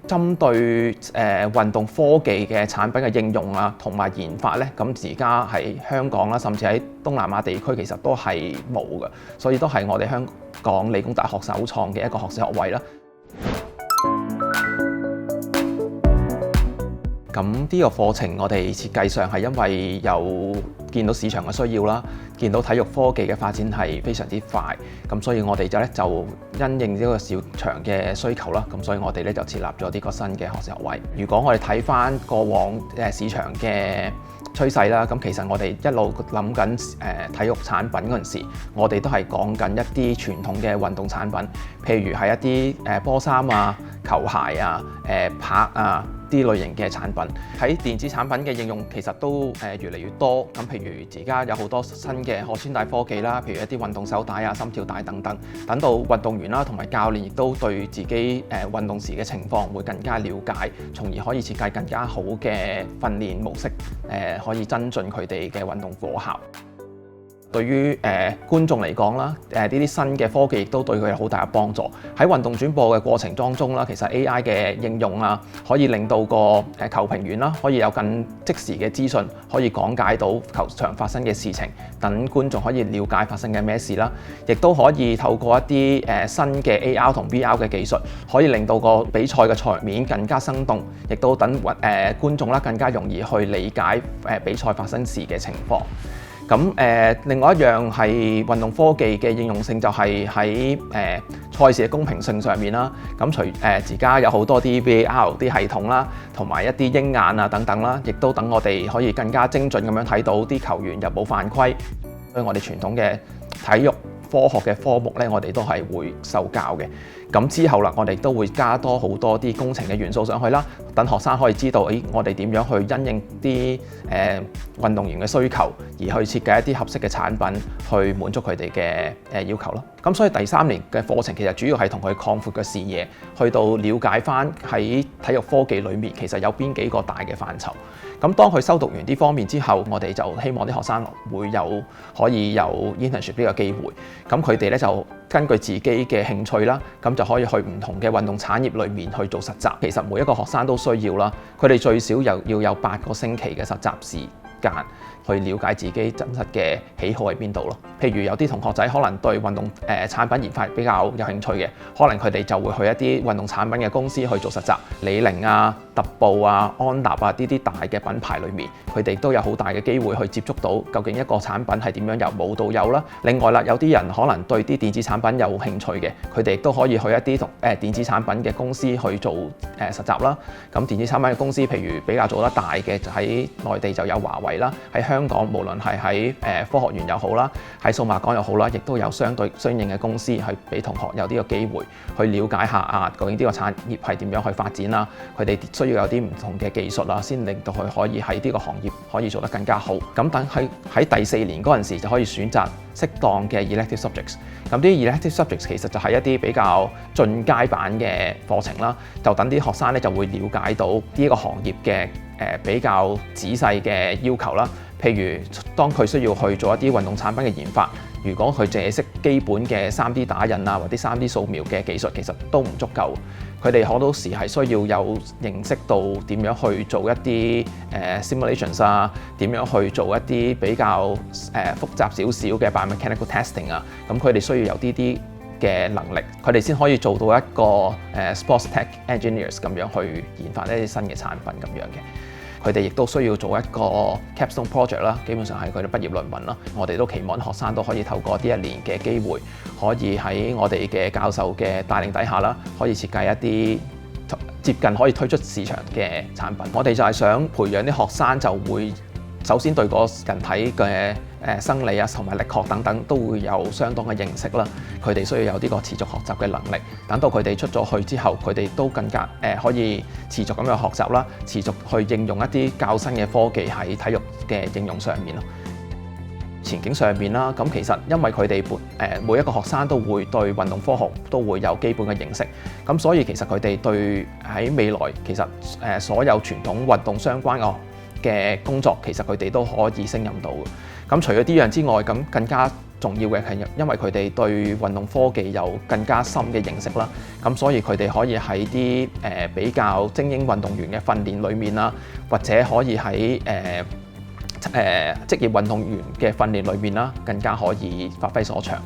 針對運動科技嘅產品嘅應用啊，同埋研發咧，咁而家喺香港啦，甚至喺東南亞地區其實都係冇嘅，所以都係我哋香港理工大學首創嘅一個學士學位啦。咁呢個課程我哋設計上係因為有見到市場嘅需要啦，見到體育科技嘅發展係非常之快，咁所以我哋就因應呢個市場嘅需求啦，咁所以我哋就設立咗呢個新嘅學士學位。如果我哋睇返過往市場嘅趨勢啦，咁其實我哋一路諗緊體育產品嗰陣時，我哋都係講緊一啲傳統嘅運動產品，譬如係一啲波衫啊、球鞋啊、拍啊啲類型嘅產品。喺電子產品嘅應用其實都越嚟越多。咁譬如而家有好多新嘅可穿戴科技啦，譬如一啲運動手帶啊、心跳帶等等，等到運動員啦同埋教練亦都對自己運動時嘅情況會更加了解，從而可以設計更加好嘅訓練模式，可以增進佢哋嘅運動果效。對於觀眾嚟講啦，呢啲新嘅科技亦都對佢有好大嘅幫助。喺運動轉播嘅過程當中啦，其實 AI 嘅應用啊，可以令到個球評員啦，可以有更即時嘅資訊，可以講解到球場發生嘅事情，等觀眾可以了解發生嘅咩事啦。亦都可以透過一啲新嘅 AR 同 VR 嘅技術，可以令到個比賽嘅場面更加生動，亦都等觀眾啦更加容易去理解比賽發生時嘅情況。咁另外一樣係運動科技嘅應用性，就係喺賽事嘅公平性上面啦。咁而家有好多啲 VAR 啲系統啦，同埋一啲鷹眼啊等等啦，亦都等我哋可以更加精準咁樣睇到啲球員有冇犯規。所以我哋傳統嘅體育科學嘅科目咧，我哋都係會受教嘅。咁之後啦，我哋都會加多好多啲工程嘅元素上去啦，等學生可以知道，我哋點樣去因應啲運動員嘅需求，而去設計一啲合適嘅產品，去滿足佢哋嘅要求咯。咁所以第3年嘅課程其實主要係同佢擴闊嘅視野，去到了解翻喺體育科技裏面其實有邊幾個大嘅範疇。咁當佢修讀完呢方面之後，我哋就希望啲學生可以有 internship 呢個機會。咁佢哋咧就根據自己嘅興趣啦，咁就可以去唔同嘅運動產業裏面去做實習。其實每一個學生都需要啦，佢哋最少要有8個星期嘅實習時間，去了解自己真實嘅喜好喺邊度咯。譬如有啲同學仔可能對運動產品研發比較有興趣嘅，可能佢哋就會去一啲運動產品嘅公司去做實習。李寧啊、特步啊、安踏啊呢啲大嘅品牌裏面，佢哋都有好大嘅機會去接觸到究竟一個產品係點樣由冇到有啦。另外啦，有啲人可能對啲電子產品有興趣嘅，佢哋亦都可以去一啲同電子產品嘅公司去做實習啦。咁電子產品嘅公司譬如比較做得大嘅，就喺內地就有華為啦，喺香港無論係喺科學園又好啦，喺數碼港又好啦，亦都有相應嘅公司去俾同學有呢個機會去了解下究竟呢個產業係點樣去發展啦，佢哋需要有啲唔同嘅技術啊，先令到佢可以喺呢個行業可以做得更加好。咁等喺第4年嗰陣時就可以選擇適當嘅 elective subjects。咁啲 elective subjects 其實就係一啲比較進階版嘅課程啦，就等啲學生咧就會了解到呢一個行業嘅比較仔細嘅要求啦。譬如當佢需要去做一啲運動產品嘅研發，如果佢淨係識基本嘅 3D 打印啊或者3D 掃描嘅技術，其實都唔足夠。佢哋好多時係需要有認識到點樣去做一啲simulations 啊，點樣去做一啲比較複雜少少嘅 biomechanical testing 啊。咁佢哋需要有啲嘅能力，佢哋先可以做到一個sports tech engineers 咁樣去研發一啲新嘅產品咁樣嘅。佢哋亦都需要做一個 capstone project 啦，基本上係佢哋畢業論文啦。我哋都期望學生都可以透過呢1年嘅機會，可以喺我哋嘅教授嘅帶領底下啦，可以設計一啲接近可以推出市場嘅產品。我哋就係想培養啲學生就會首先對個人體嘅生理啊同埋力學等等都會有相當嘅認識啦。佢哋需要有呢個持續學習嘅能力，等到佢哋出咗去之後，佢哋都更加可以持續咁樣學習啦，持續去應用一啲較新嘅科技喺體育嘅應用上面咯。前景上面啦，咁其實因為佢哋每一個學生都會對運動科學都會有基本嘅認識，咁所以其實佢哋對喺未來其實所有傳統運動相關嘅工作，其實佢哋都可以勝任到嘅。咁除咗呢樣之外，咁更加重要嘅係因為佢哋對運動科技有更加深嘅認識啦，咁所以佢哋可以喺啲比較精英運動員嘅訓練裏面啦，或者可以喺職業運動員嘅訓練裏面啦，更加可以發揮所長。